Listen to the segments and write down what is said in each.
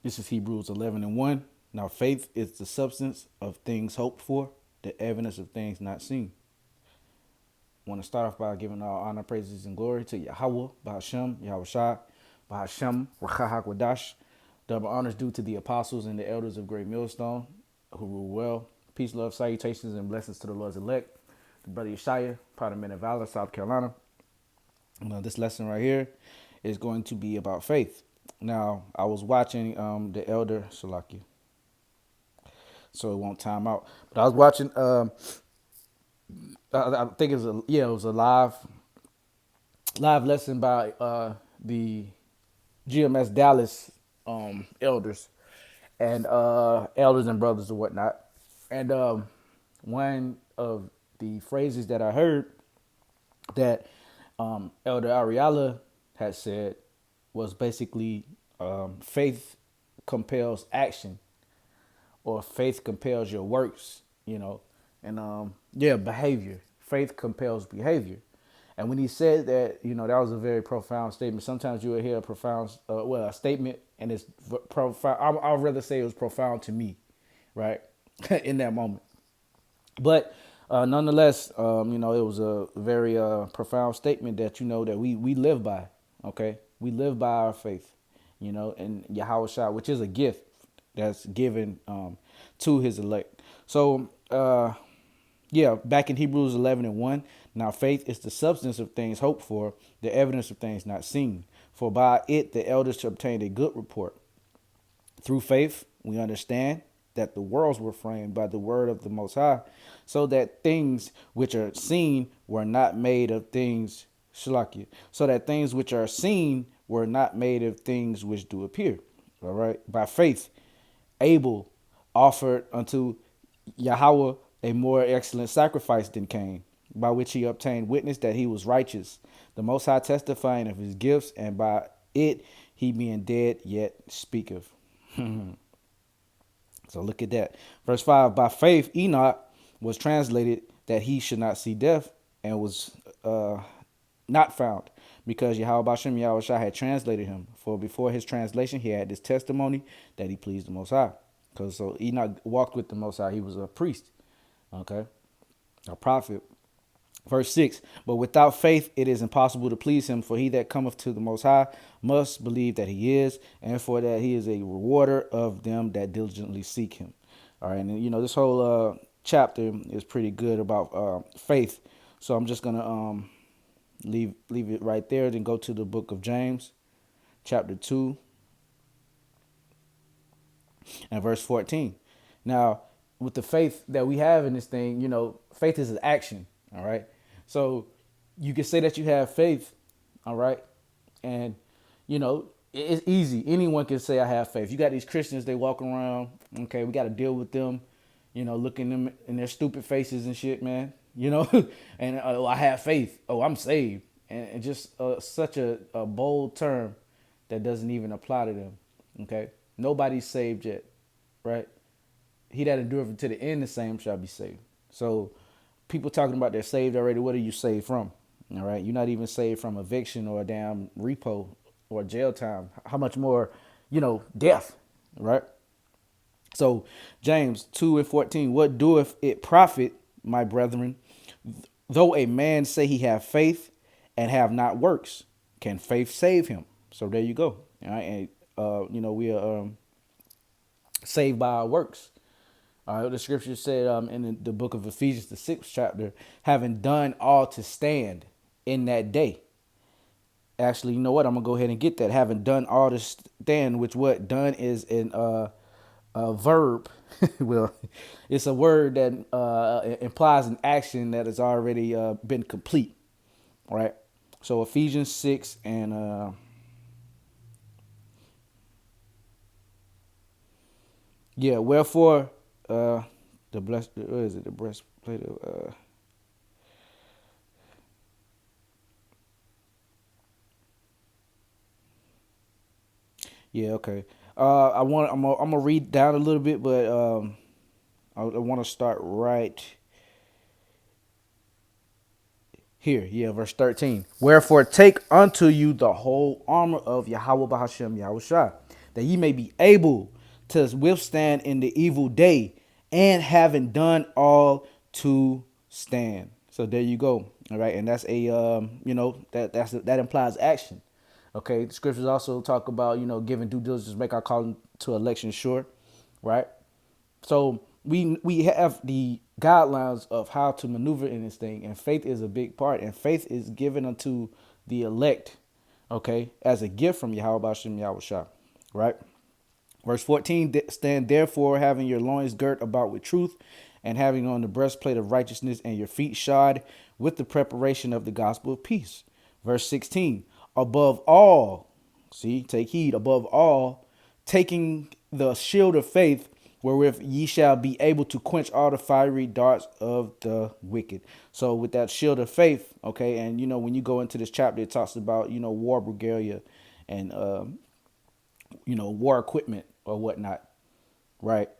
This is Hebrews 11:1. Now faith is the substance of things hoped for, the evidence of things not seen. I want to start off by giving all honor, praises, and glory to Yahweh, Bahashem, Yahweh Shai, Bahashem, Rachahakwadash. Double honors due to the apostles and the elders of Great Millstone who rule well. Peace, love, salutations, and blessings to the Lord's elect. The brother Yeshaya, part of Men of Valor, South Carolina. Now, this lesson right here is going to be about faith. Now, I was watching the elder Shalaki, so it won't time out. But I was watching. I think it was a live lesson by the GMS Dallas elders and elders and brothers and whatnot. And one of the phrases that I heard that Elder Ariala had said was basically faith compels action, or faith compels your works, and behavior. Faith compels behavior. And when he said that, that was a very profound statement. Sometimes you will hear a profound, a statement, and it's profound. I'd rather say it was profound to me, right, in that moment. But nonetheless, it was a very profound statement that that we live by. Okay, we live by our faith, and Yahweh Shai, which is a gift that's given to His elect. So, back in Hebrews 11:1. Now faith is the substance of things hoped for, the evidence of things not seen. For by it the elders obtained a good report. Through faith, we understand that the worlds were framed by the word of the Most High, so that things which are seen were not made of things, Shalakia, so that things which are seen were not made of things which do appear. All right. By faith, Abel offered unto Yahweh a more excellent sacrifice than Cain, by which he obtained witness that he was righteous, the Most High testifying of his gifts, and by it he being dead yet speaketh. So look at that. Verse 5, by faith Enoch was translated that he should not see death, and was not found, because Yahweh Bashem Yahweh Shai had translated him. For before his translation he had this testimony that he pleased the Most High. Because so Enoch walked with the Most High. He was a priest, okay, a prophet. Verse 6, but without faith it is impossible to please him, for he that cometh to the Most High must believe that he is, and for that he is a rewarder of them that diligently seek him. All right, and this whole chapter is pretty good about faith. So I'm just going to leave it right there, then go to the book of James, chapter 2, and verse 14. Now, with the faith that we have in this thing, faith is an action. All right. So you can say that you have faith. All right. And, it's easy. Anyone can say I have faith. You got these Christians, they walk around. Okay. We got to deal with them, looking them in their stupid faces and shit, man, and I have faith. Oh, I'm saved. And just such a bold term that doesn't even apply to them. Okay. Nobody's saved yet. Right. He that endureth to the end, the same shall be saved. So people talking about they're saved already. What are you saved from? All right. You're not even saved from eviction or a damn repo or jail time. How much more, death. Right. So James 2:14, what doeth it profit, my brethren, though a man say he have faith and have not works? Can faith save him? So there you go. All right. And, we are saved by our works. The scripture said in the book of Ephesians, the 6th chapter, having done all to stand in that day. Actually, you know what? I'm going to go ahead and get that. Having done all to stand, which what done is in a verb. Well, it's a word that implies an action that has already been complete. Right? So Ephesians 6 and wherefore the blessed, what is it? The breastplate of okay. I'm gonna read down a little bit, but I want to start right here. Yeah, verse 13. Wherefore take unto you the whole armor of Yahweh Bahashem Yahweh Shai, that ye may be able to withstand in the evil day, and having done all to stand. So there you go. All right, and that's a that implies action. Okay, the scriptures also talk about giving due diligence, make our calling to election sure, right? So we have the guidelines of how to maneuver in this thing, and faith is a big part. And faith is given unto the elect, okay, as a gift from Yahweh Bashem Yahweh Shah, right? Verse 14, stand therefore, having your loins girt about with truth, and having on the breastplate of righteousness, and your feet shod with the preparation of the gospel of peace. Verse 16, above all, see, take heed, above all, taking the shield of faith, wherewith ye shall be able to quench all the fiery darts of the wicked. So with that shield of faith, okay, and when you go into this chapter, it talks about war regalia and war equipment or whatnot, right?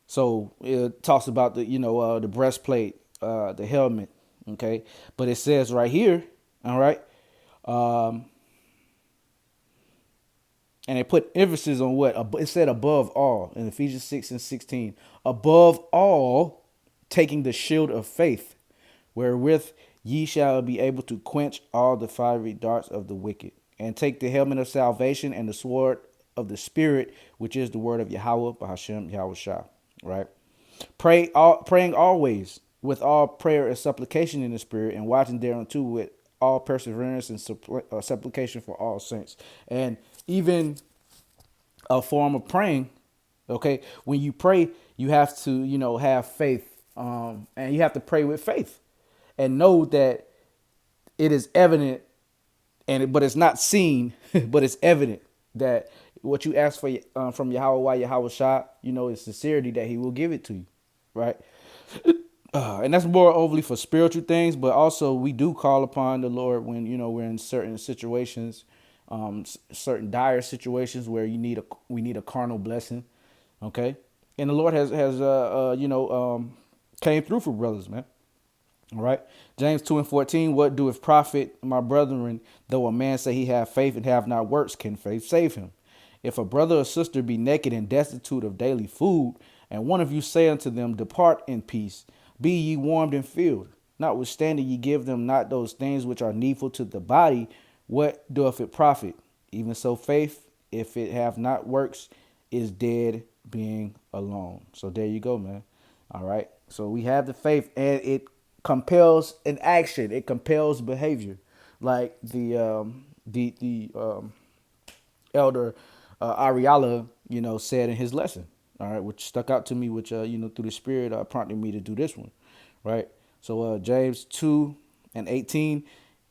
So it talks about the breastplate, the helmet, okay. But it says right here, all right, and it put emphasis on what it said above all in Ephesians 6:16. Above all, taking the shield of faith, wherewith ye shall be able to quench all the fiery darts of the wicked, and take the helmet of salvation and the sword of the Spirit, which is the word of Yahweh, Bahashem, Yahweh Shah. Right? Praying always with all prayer and supplication in the Spirit, and watching thereunto with all perseverance and supplication for all saints. And even a form of praying, okay, when you pray, you have to, have faith, and you have to pray with faith and know that it is evident, but it's not seen, but it's evident that what you ask for from Yahweh, Yahweh Shah, is sincerity, that he will give it to you, right? And that's more overly for spiritual things, but also we do call upon the Lord when we're in certain situations, certain dire situations where we need a carnal blessing, okay? And the Lord has came through for brothers, man. All right. James 2:14. What doeth profit, my brethren, though a man say he have faith and have not works, can faith save him? If a brother or sister be naked and destitute of daily food, and one of you say unto them, depart in peace, be ye warmed and filled, notwithstanding ye give them not those things which are needful to the body, what doeth it profit? Even so faith, if it have not works, is dead, being alone. So there you go, man. All right. So we have the faith, and it compels an action. It compels behavior, like the elder Ariala, said in his lesson. All right, which stuck out to me, which through the Spirit prompted me to do this one, right? So James 2:18,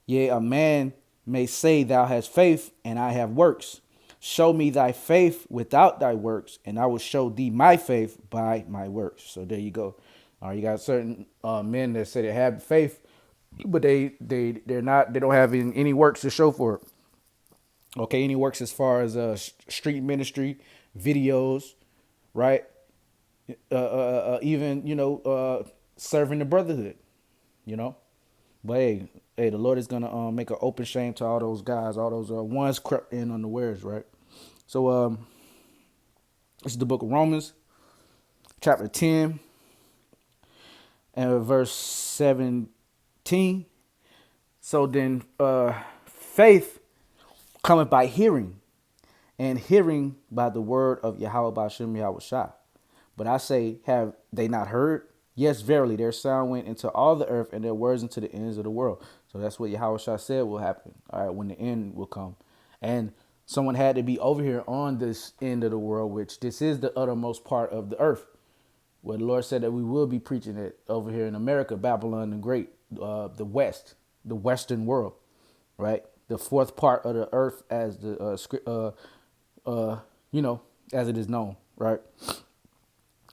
yea, a man may say, thou hast faith, and I have works. Show me thy faith without thy works, and I will show thee my faith by my works. So there you go. All right, you got certain men that say they have faith, but they're not. They don't have any works to show for it. Okay, any works as far as street ministry, videos, right? Even serving the brotherhood, you know. But hey, the Lord is gonna make an open shame to all those guys, all those ones crept in unawares, right? So this is the book of Romans, chapter 10, and verse 17. So then, faith cometh by hearing, and hearing by the word of Yahweh Bashem Yahweh Shah. But I say, have they not heard? Yes, verily, their sound went into all the earth, and their words into the ends of the world. So that's what Yahweh Shah said will happen. All right, when the end will come. And someone had to be over here on this end of the world, which this is the uttermost part of the earth, where the Lord said that we will be preaching it over here in America, Babylon the Great, the West, the Western world, right? The fourth part of the earth, as the as it is known, right?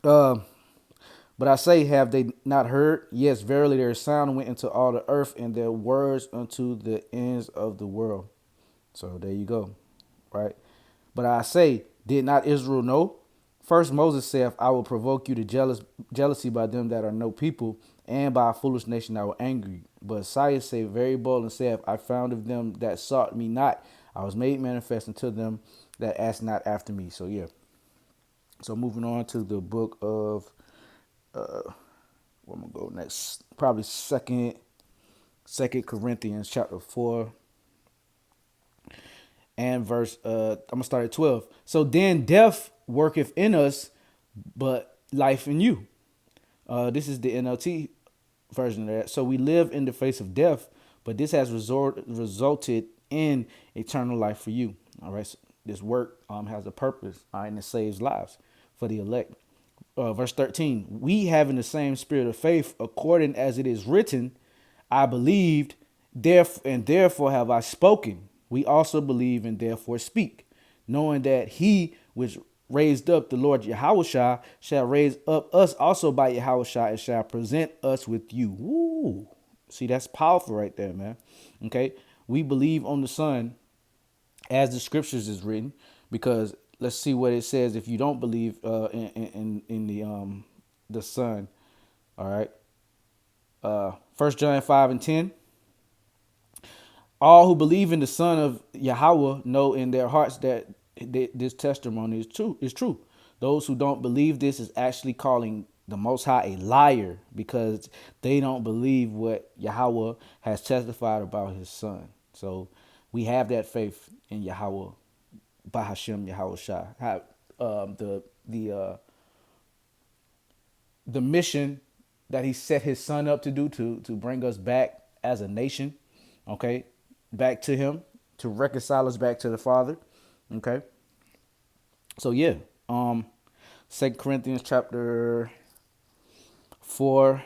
But I say, have they not heard? Yes, verily, their sound went into all the earth, and their words unto the ends of the world. So there you go, right? But I say, did not Israel know? First Moses saith, I will provoke you to jealousy by them that are no people, and by a foolish nation I will angry. But Isaiah said very bold and saith, I found of them that sought me not. I was made manifest unto them that ask not after me. So yeah. So moving on to the book of where I'm gonna go next. Probably Second Corinthians chapter 4 and verse I'm gonna start at 12. So then death worketh in us, but life in you. This is the NLT version of that. So we live in the face of death, but this has resulted in eternal life for you. All right. So this work has a purpose, and it saves lives for the elect. Verse 13, we having the same spirit of faith, according as it is written, I believed, therefore have I spoken. We also believe and therefore speak, knowing that he which raised up the Lord Yahushua shall raise up us also by Yahushua and shall present us with you. Woo. See, that's powerful right there, man. Okay. We believe on the Son as the scriptures is written, because let's see what it says if you don't believe in the Son. All right. 1 John 5:10. All who believe in the Son of Yahweh know in their hearts that this testimony is true. Those who don't believe this is actually calling the Most High a liar, because they don't believe what Yahweh has testified about his Son. So we have that faith in Yahweh, by Hashem Yahweh Shai. The mission that he set his Son up to do, to bring us back as a nation, okay, back to him, to reconcile us back to the Father. Okay. So yeah. 2 Corinthians chapter 4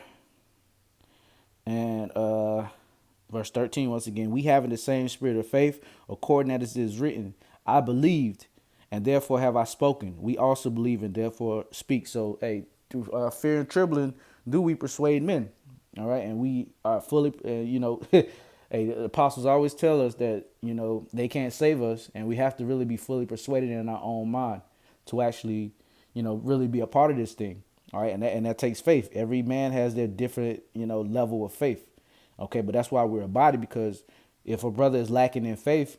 and verse 13, once again, we having the same spirit of faith, according as it is written, I believed, and therefore have I spoken. We also believe and therefore speak. So, hey, through fear and trembling, do we persuade men? All right, and we are fully, hey, the apostles always tell us that, they can't save us, and we have to really be fully persuaded in our own mind to actually, really be a part of this thing. All right, and that takes faith. Every man has their different, level of faith. Okay, but that's why we're a body, because if a brother is lacking in faith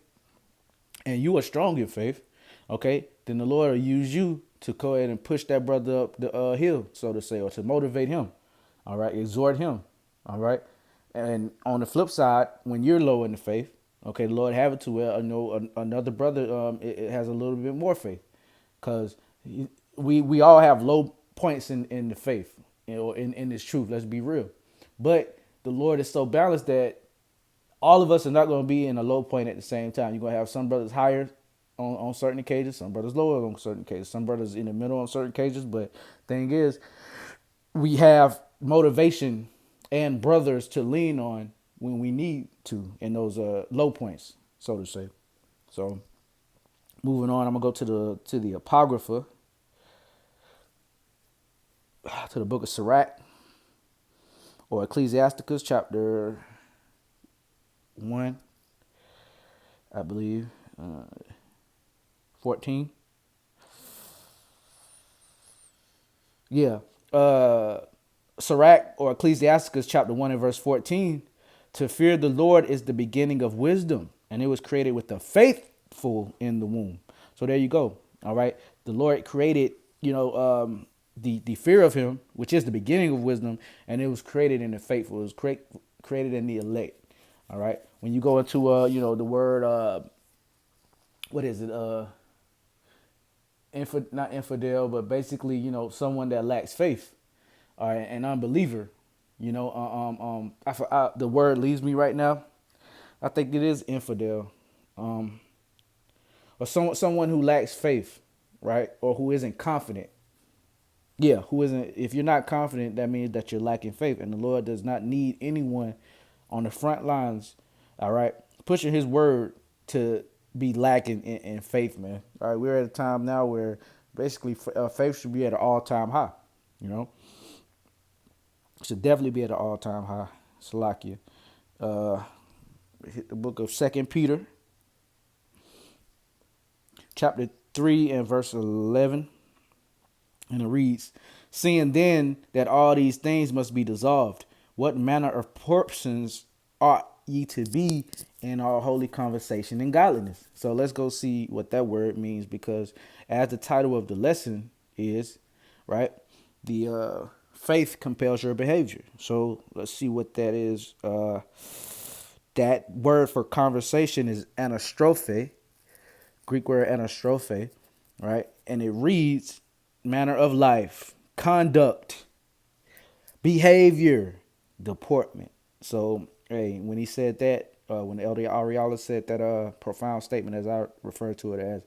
and you are strong in faith, okay, then the Lord will use you to go ahead and push that brother up the hill, so to say, or to motivate him. All right, exhort him. All right. And on the flip side, when you're low in the faith, okay, the Lord have it to where another brother it has a little bit more faith, because we all have low points in the faith, in this truth. Let's be real, but the Lord is so balanced that all of us are not going to be in a low point at the same time. You're going to have some brothers higher on certain occasions, some brothers lower on certain occasions, some brothers in the middle on certain occasions. But thing is, we have motivation and brothers to lean on when we need to in those low points, so to say. So moving on, I'm gonna go to the Apocrypha, to the book of Sirach, or Ecclesiasticus chapter 1, I believe, 14. Yeah. Sirach, or Ecclesiasticus chapter 1 and verse 14. To fear the Lord is the beginning of wisdom, and it was created with the faithful in the womb. So there you go. All right. The Lord created, the fear of him, which is the beginning of wisdom, and it was created in the faithful. It was created in the elect. All right. When you go into the word what is it? Not infidel, but basically, someone that lacks faith, or an unbeliever. The word leaves me right now. I think it is infidel, or someone who lacks faith, right, or who isn't confident. Yeah, who isn't? If you're not confident, that means that you're lacking faith, and the Lord does not need anyone on the front lines, all right, pushing His word to be lacking in faith, man. All right, we're at a time now where basically faith should be at an all-time high. Should definitely be at an all-time high. Salakia. Hit the book of 2 Peter, chapter 3 and verse 11. And it reads, seeing then that all these things must be dissolved, what manner of persons ought ye to be in all holy conversation and godliness. So let's go see what that word means, because as the title of the lesson is, right, the faith compels your behavior. So let's see what that is. That word for conversation is anastrophe, Greek word anastrophe, right? And it reads manner of life, conduct, behavior, deportment. So, hey, when he said that, when the Elder Ariala said that profound statement, as I refer to it as,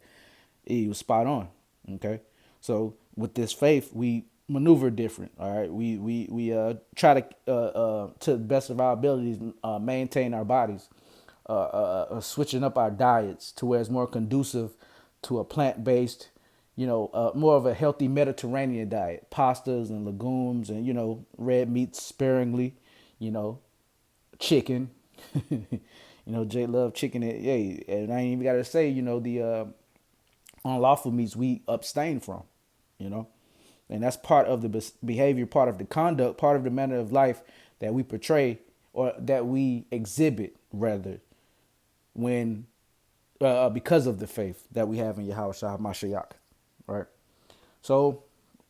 he was spot on. Okay, so with this faith, we maneuver different. All right, we try to the best of our abilities, maintain our bodies, switching up our diets to where it's more conducive to a plant-based, more of a healthy Mediterranean diet, pastas and legumes, and red meats sparingly, you know, chicken. Jay love chicken. Yeah, and I ain't even got to say, the unlawful meats we abstain from, you know, and that's part of the behavior, part of the conduct, part of the manner of life that we portray, or that we exhibit rather, when because of the faith that we have in Yahweh Shah Mashiach, right? So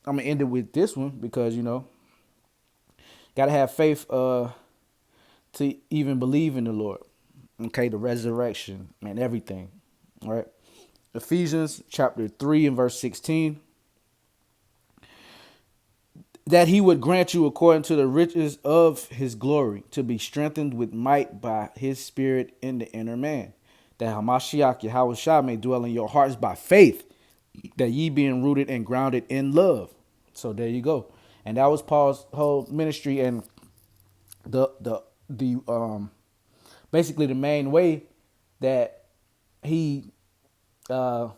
I'm gonna end it with this one, because gotta have faith to even believe in the Lord, okay, the resurrection and everything, all right? Ephesians chapter 3 and verse 16, that he would grant you according to the riches of his glory to be strengthened with might by his spirit in the inner man, that Hamashiach Yahweh Shah may dwell in your hearts by faith, that ye being rooted and grounded in love. So there you go. And that was Paul's whole ministry, and the basically the main way that he uh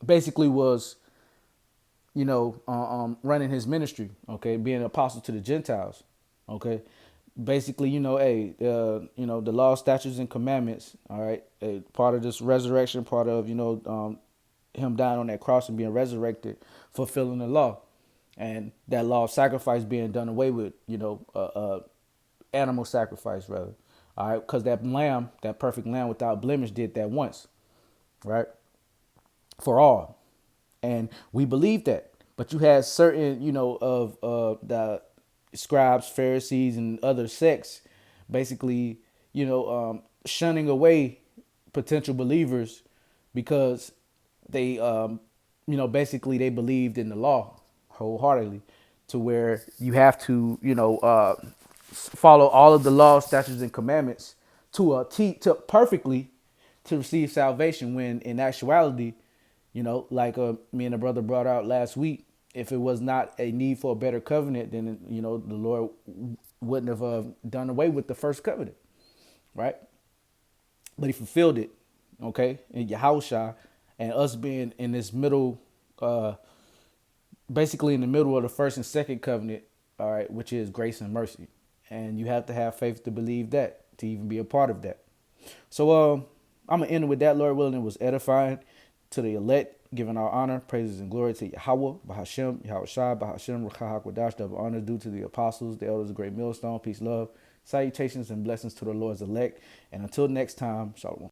basically was, running his ministry, okay, being an apostle to the Gentiles, okay. Basically, hey, the law, statutes, and commandments, all right, part of this resurrection, part of, him dying on that cross and being resurrected, fulfilling the law, and that law of sacrifice being done away with, animal sacrifice rather, all right, because that lamb, that perfect lamb without blemish, did that once, right, for all. And we believe that. But you had certain, of the scribes, Pharisees, and other sects, basically, shunning away potential believers because they, basically they believed in the law wholeheartedly, to where you have to, follow all of the laws, statutes, and commandments to perfectly to receive salvation. When in actuality, like me and the brother brought out last week, if it was not a need for a better covenant, then the Lord wouldn't have done away with the first covenant, right? But he fulfilled it, okay, in Yahushua, and us being in this middle, basically in the middle of the first and second covenant, all right, which is grace and mercy. And you have to have faith to believe that, to even be a part of that. So I'm gonna end with that. Lord willing, it was edifying to the elect, giving our honor, praises, and glory to Yahweh, Bahashem, Yahweh Shai, Bahashem, Rakah HaKodash, double honor due to the apostles, the elders of Great Millstone. Peace, love, salutations, and blessings to the Lord's elect. And until next time, Shalom.